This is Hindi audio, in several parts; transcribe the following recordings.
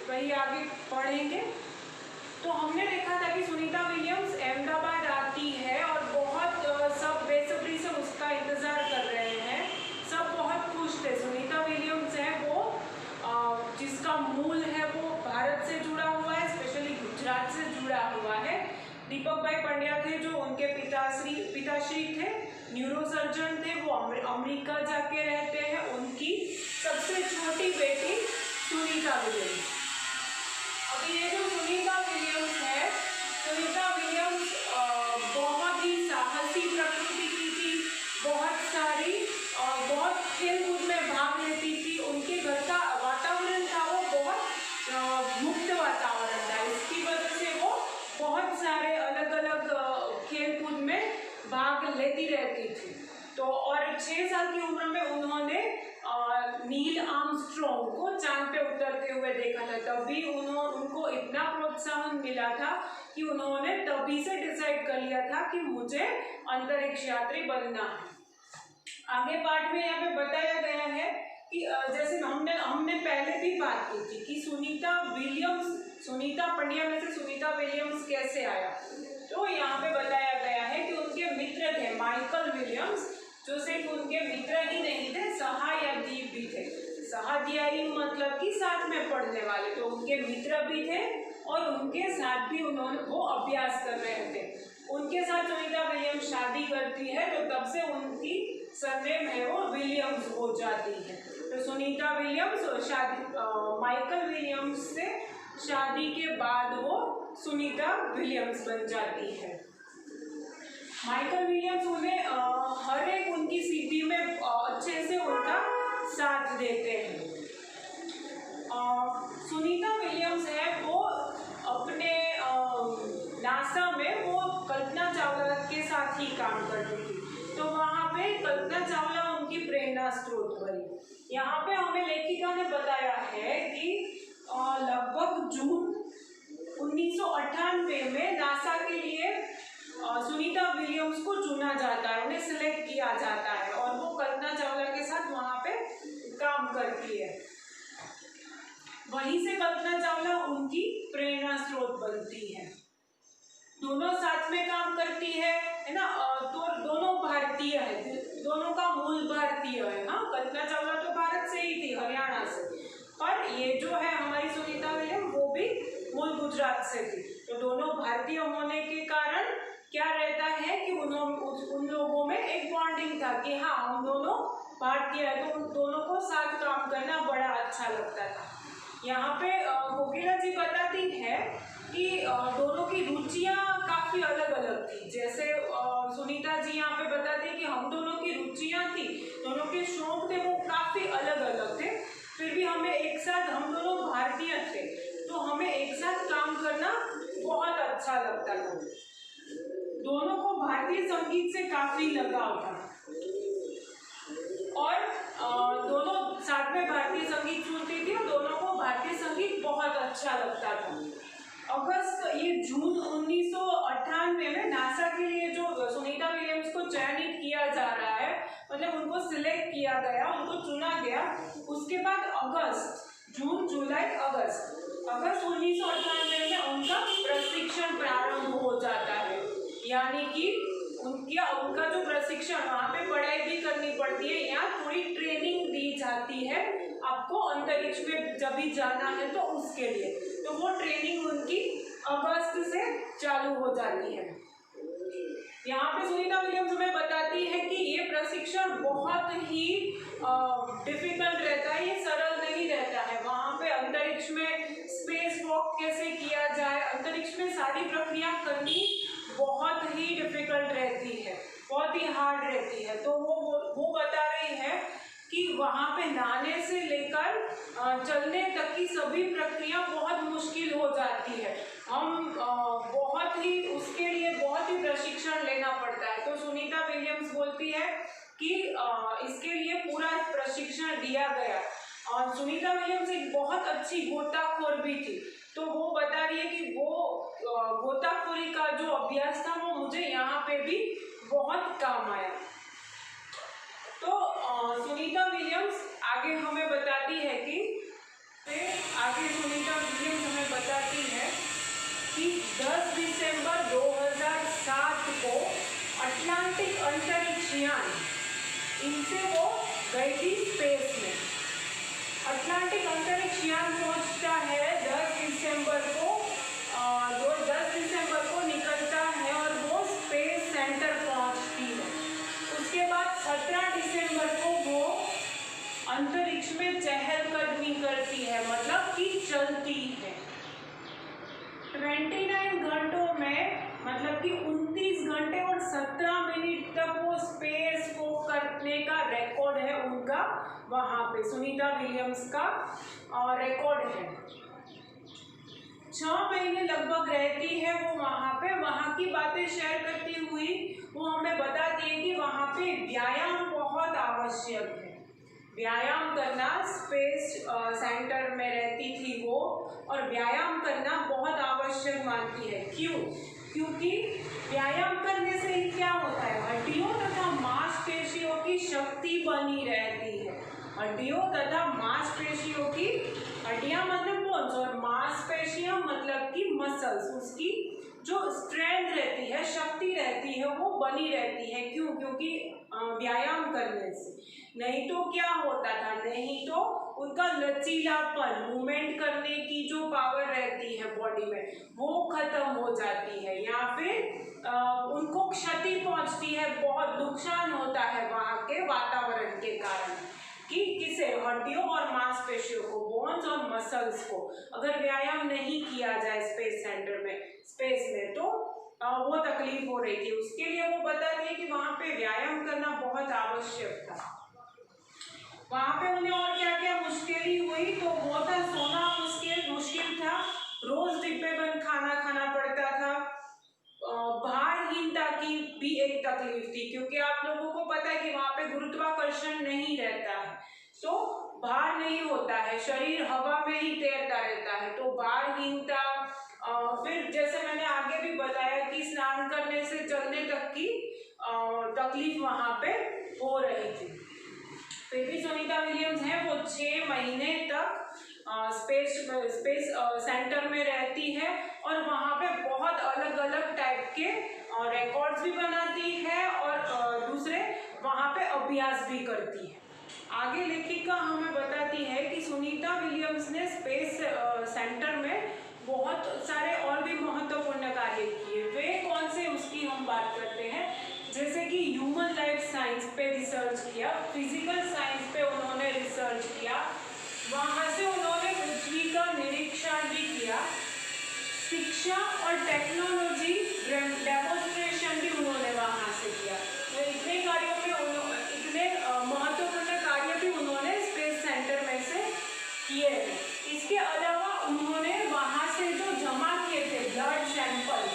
वही आगे पढ़ेंगे। तो हमने देखा था कि सुनीता विलियम्स अहमदाबाद आती है और बहुत सब बेसब्री से उसका इंतज़ार कर रहे हैं, सब बहुत खुश थे। सुनीता विलियम्स है वो जिसका मूल है वो भारत से जुड़ा हुआ है, स्पेशली गुजरात से जुड़ा हुआ है। दीपक भाई पंड्या थे जो उनके पिताश्री थे, न्यूरोसर्जन थे, वो अमेरिका जाके रहते हैं। उनकी सबसे छोटी बेटी सुनीता विलियम्स। अभी ये जो सुनीता विलियम्स है, सुनीता विलियम्स बहुत ही साहसी प्रकृति की थी, बहुत खेल-कूद में भाग लेती थी। उनके घर का वातावरण था वो बहुत मुक्त वातावरण था, इसकी वजह से वो बहुत सारे अलग-अलग खेल-कूद में भाग लेती रहती थी। तो और 6 साल की उम्र में उन्होंने नील आर्मस्ट्रॉन्ग को चांद पे उतरते हुए देखा था। तभी उनको इतना प्रोत्साहन मिला था कि उन्होंने तभी से डिसाइड कर लिया था कि मुझे अंतरिक्ष यात्री बनना है। आगे पार्ट में यहाँ पे बताया गया है कि जैसे हमने पहले भी बात की थी कि सुनीता पंड्या में से सुनीता विलियम्स कैसे आया। तो यहाँ पे बताया गया है कि उनके मित्र थे माइकल विलियम्स, जो सिर्फ उनके मित्र ही नहीं थे, सहाध्यायी भी थे। सहाध्यायी मतलब कि साथ में पढ़ने वाले, तो उनके मित्र भी थे और उनके साथ भी वो अभ्यास कर रहे थे। उनके साथ सुनीता विलियम्स शादी करती है, तो तब से उनकी सरनेम है वो विलियम्स हो जाती है। तो सुनीता विलियम्स माइकल विलियम्स से शादी के बाद वो सुनीता विलियम्स बन जाती है। माइकल विलियम्स उन्हें हर एक उनकी सिद्धि में अच्छे से उनका साथ देते हैं। सुनीता विलियम्स है वो अपने नासा में वो कल्पना चावला के साथ ही काम करती थी, तो वहाँ पे कल्पना चावला उनकी प्रेरणा स्रोत बनी। यहाँ पे हमें लेखिका ने बताया है कि लगभग जून 1998 में नासा के लिए सुनीता विलियम्स को चुना जाता है, उन्हें सिलेक्ट किया जाता है और वो कल्पना चावला के साथ वहाँ पे काम करती है। वहीं से कल्पना चावला उनकी प्रेरणा स्रोत बनती है। दोनों साथ में काम करती है ना। तो दोनों भारतीय है, दोनों का मूल भारतीय है। हाँ, कल्पना चावला तो भारत से ही थी, हरियाणा से, पर ये जो है हमारी सुनीता विलियम्स वो भी मूल गुजरात से थी। तो दोनों भारतीय होने के कारण क्या रहता है कि उन लोगों में एक बॉन्डिंग था कि हाँ हम दोनों भारतीय है, तो उन दोनों को साथ काम करना बड़ा अच्छा लगता था। यहाँ पे कोकिला जी बताती है कि दोनों की रुचियाँ काफ़ी अलग अलग थी। जैसे सुनीता जी यहाँ पे बताती है कि हम दोनों की रुचियाँ थी, दोनों के शौक थे वो काफ़ी अलग अलग थे, फिर भी हमें एक साथ, हम दोनों भारतीय थे तो हमें एक साथ काम करना बहुत अच्छा लगता था। दोनों को भारतीय संगीत से काफ़ी लगाव था और दोनों साथ में भारतीय संगीत सुनती थी और दोनों को भारतीय संगीत बहुत अच्छा लगता था। जून 1998 में नासा के लिए जो सुनीता विलियम्स को चयनित किया जा रहा है, मतलब उनको सिलेक्ट किया गया, उनको चुना गया। उसके बाद जून, जुलाई, अगस्त 1998 में उनका प्रशिक्षण प्रारंभ हो जाता है। यानी कि उनका जो प्रशिक्षण, वहाँ पे पढ़ाई भी करनी पड़ती है, यहाँ थोड़ी ट्रेनिंग दी जाती है आपको अंतरिक्ष में जब भी जाना है तो उसके लिए। तो वो ट्रेनिंग उनकी अगस्त से चालू हो जाती है। यहाँ पे सुनीता विलियम्स हमें बताती है कि ये प्रशिक्षण बहुत ही डिफिकल्ट रहता है, ये सरल नहीं रहता है। वहाँ पे अंतरिक्ष में स्पेस वॉक कैसे किया जाए, अंतरिक्ष में सारी प्रक्रिया करनी बहुत ही डिफिकल्ट रहती है, बहुत ही हार्ड रहती है। तो वो बता रही है कि वहाँ पे नहाने से लेकर चलने तक की सभी प्रक्रिया बहुत मुश्किल हो जाती है। हम उसके लिए बहुत ही प्रशिक्षण लेना पड़ता है। तो सुनीता विलियम्स बोलती है कि इसके लिए पूरा प्रशिक्षण दिया गया। और सुनीता विलियम्स एक बहुत अच्छी गोताखोर भी थी, तो वो बता रही है कि वो गोताखोरी का जो अभ्यास था वो मुझे यहाँ पे भी बहुत काम आया। तो सुनीता विलियम्स आगे हमें बताती है कि आगे सुनीता विलियम्स यान, इनसे वो गई थी स्पेस में। अटलांटिक अंतरिक्ष यान पहुंचता है 10 दिसंबर को, 10 दिसंबर को निकलता है और वो स्पेस सेंटर पहुंचती है। उसके बाद 17 दिसंबर को वो अंतरिक्ष में चहलकदमी करती है, मतलब कि चलती है। 29 घंटों में, मतलब कि 29 घंटे और 17 मिनट तक वो स्पेस को करने का रिकॉर्ड है उनका, वहाँ पे सुनीता विलियम्स का रिकॉर्ड है। 6 महीने लगभग रहती है वो वहाँ पे। वहाँ की बातें शेयर करती हुई वो हमें बताती है कि वहाँ पे व्यायाम बहुत आवश्यक है। व्यायाम करना, स्पेस सेंटर में रहती थी वो, और व्यायाम करना बहुत आवश्यक मानती है। क्यों? क्योंकि व्यायाम करने से ही क्या होता है, हड्डियों तथा मांसपेशियों की शक्ति बनी रहती है। हड्डियों तथा मांसपेशियों की, हड्डियां मतलब बोन्स और मांसपेशियां मतलब कि मसल्स, उसकी जो स्ट्रेंथ रहती है, शक्ति रहती है, वो बनी रहती है। क्यों? क्योंकि व्यायाम करने से। नहीं तो क्या होता था, नहीं तो उनका लचीलापन, मूवमेंट करने की जो पावर रहती है बॉडी में, वो खत्म हो जाती है, या फिर उनको क्षति पहुंचती है, बहुत नुकसान होता है वहाँ के वातावरण के कारण। कि किसे, हड्डियों और मांसपेशियों को, बोन्स और मसल्स को अगर व्यायाम नहीं किया जाए स्पेस सेंटर में, स्पेस में, तो वो तकलीफ हो रही थी। उसके लिए वो बताती है कि वहाँ पे व्यायाम करना बहुत आवश्यक था। वहाँ पे उन्हें और क्या क्या मुश्किल हुई, तो वो था सोना मुश्किल था, रोज डिब्बे बंद खाना खाना पड़ता था, भारहीनता की भी एक तकलीफ थी, क्योंकि आप लोगों को पता है कि वहाँ पे गुरुत्वाकर्षण नहीं रहता है, तो भार नहीं होता है, शरीर हवा में ही तैरता रहता है, तो भारहीनता। फिर जैसे मैंने आगे भी बताया कि स्नान करने से चलने तक की तकलीफ वहाँ पे हो रही थी। फिर भी सुनीता विलियम्स है वो 6 महीने तक स्पेस सेंटर में रहती है, और वहाँ पे बहुत अलग अलग टाइप के रिकॉर्ड्स भी बनाती है, और दूसरे वहाँ पे अभ्यास भी करती है। आगे लेखिका हमें बताती है कि सुनीता विलियम्स ने स्पेस सेंटर में बहुत सारे और भी महत्वपूर्ण कार्य किए। वे कौन से, उसकी हम बात करते हैं। जैसे कि ह्यूमन लाइफ साइंस पे रिसर्च किया, फिजिकल साइंस पे उन्होंने रिसर्च किया, वहाँ से उन्होंने पृथ्वी का निरीक्षण भी किया, शिक्षा और टेक्नोलॉजी डेमोन्स्ट्रेशन भी उन्होंने वहाँ से किया। तो इतने कार्यों में इतने महत्वपूर्ण कार्य भी उन्होंने स्पेस सेंटर में से किए हैं। इसके अलावा उन्होंने वहाँ से जो जमा किए थे ब्लड सैंपल्स,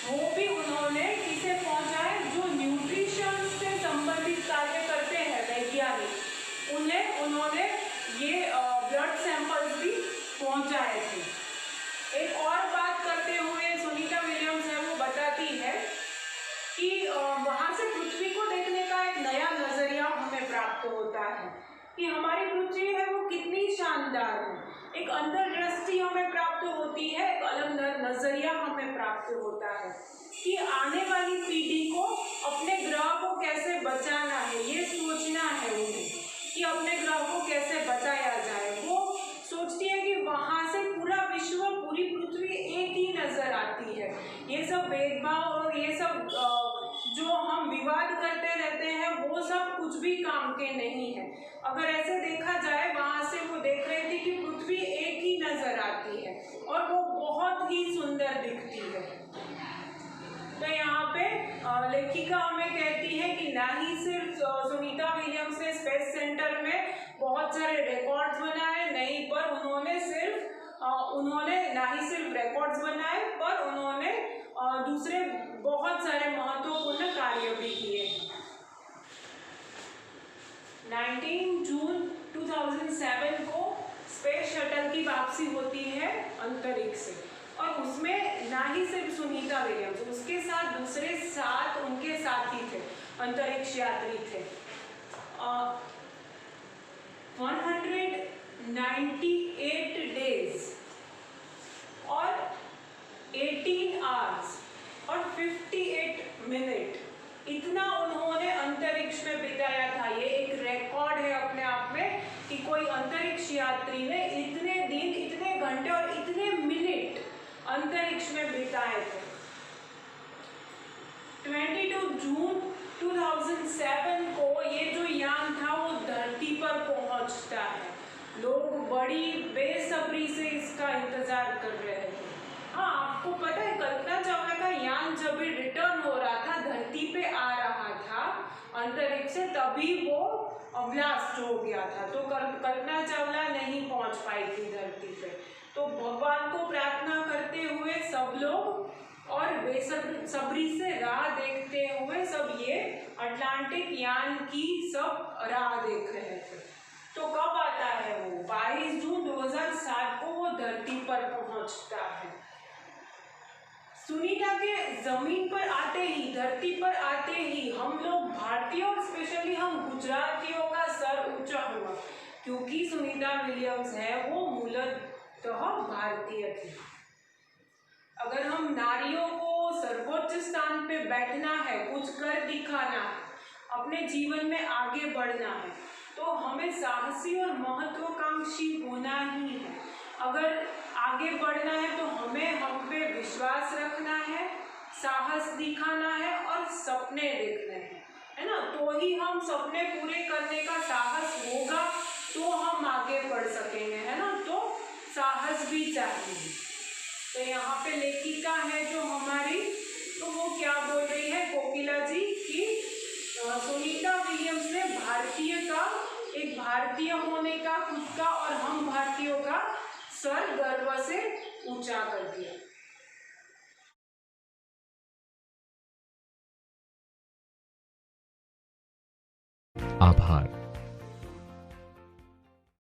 वो भी उन्होंने किसे पहुँचाए, जो न्यूट्रिशन से संबंधित कार्य करते हैं वैज्ञानिक, उन्होंने ये ब्लड सैंपल्स भी पहुँचाए थे। एक और बात करते हुए सुनीता विलियम्स है वो बताती है कि वहाँ से पृथ्वी को देखने का एक नया नजरिया हमें प्राप्त होता है, कि हमारी पृथ्वी है वो कितनी शानदार है। एक अंतर्दृष्टि हमें प्राप्त होती है, एक अलग नजरिया हमें प्राप्त होता है कि आने वाली पीढ़ी को अपने ग्रह को कैसे बचाना है, ये सोचना है उन्हें कि अपने ग्रह को कैसे बचाया जाए। वो सोचती है कि वहाँ से पूरा विश्व, पूरी पृथ्वी एक ही नजर आती है। ये सब भेदभाव और ये सब जो हम विवाद करते रहते हैं, वो सब कुछ भी काम के नहीं है। अगर ऐसे देखा जाए, वहाँ से वो देख रही थी कि पृथ्वी एक ही नजर आती है और वो बहुत ही सुंदर दिखती है। तो यहाँ पे लेखिका हमें कहती है कि ना ही सिर्फ सुनीता विलियम्स ने स्पेस सेंटर में बहुत सारे रिकॉर्ड्स बनाए, नहीं पर उन्होंने ना ही सिर्फ रिकॉर्ड्स बनाए, पर उन्होंने दूसरे बहुत सारे महत्वपूर्ण कार्य भी किए। 19 जून 2007 को स्पेस शटल की वापसी होती है अंतरिक्ष से, और उसमें ना ही सिर्फ सुनीता विलियम्स, उसके साथ दूसरे 7 उनके साथी थे, अंतरिक्ष यात्री थे। 198 डेज और 18 आवर्स और 58 मिनट, इतना उन्होंने अंतरिक्ष यात्री ने इतने दिन, इतने घंटे और इतने मिनट अंतरिक्ष में बिताए थे। 22 जून 2007 को ये जो यान था वो धरती पर पहुंचता है। लोग बड़ी बेसब्री से इसका इंतजार कर रहे थे। हाँ, आपको पता है कल्पना चावला का यान जब भी रिटर्न हो रहा था, धरती पे आ रहा था अंतरिक्ष से, तभी वो ब्लास्ट हो गया था। तो कल्पना चावला नहीं पहुंच पाई थी धरती पे। तो भगवान को प्रार्थना करते हुए सब लोग और बेसब्री से राह देखते हुए सब ये अटलांटिक यान की सब राह देख रहे थे। तो कब आता है वो? 22 जून 2007 को वो धरती पर पहुंचता है। सुनीता के जमीन पर आते ही, धरती पर आते ही हम लोग भारतीयों और स्पेशली हम गुजरातियों का सर ऊंचा हुआ, क्योंकि सुनीता विलियम्स है वो मूलतः भारतीय थी। अगर हम नारियों को सर्वोच्च स्थान पे बैठना है, कुछ कर दिखाना है, अपने जीवन में आगे बढ़ना है, तो हमें साहसी और महत्वाकांक्षी होना ही है। अगर आगे बढ़ना है तो हमें हम पे विश्वास रखना है, साहस दिखाना है और सपने देखने हैं, है ना। तो ही हम सपने पूरे करने का साहस होगा तो हम आगे बढ़ सकेंगे, है ना। तो साहस भी चाहिए। तो यहाँ पे लेखिका है जो हमारी, तो वो क्या बोल रही है कोकिला जी कि सुनीता विलियम्स ने एक भारतीय होने का, खुद का और हम भारतीयों का सर गर्व से ऊंचा कर दिया। आभार।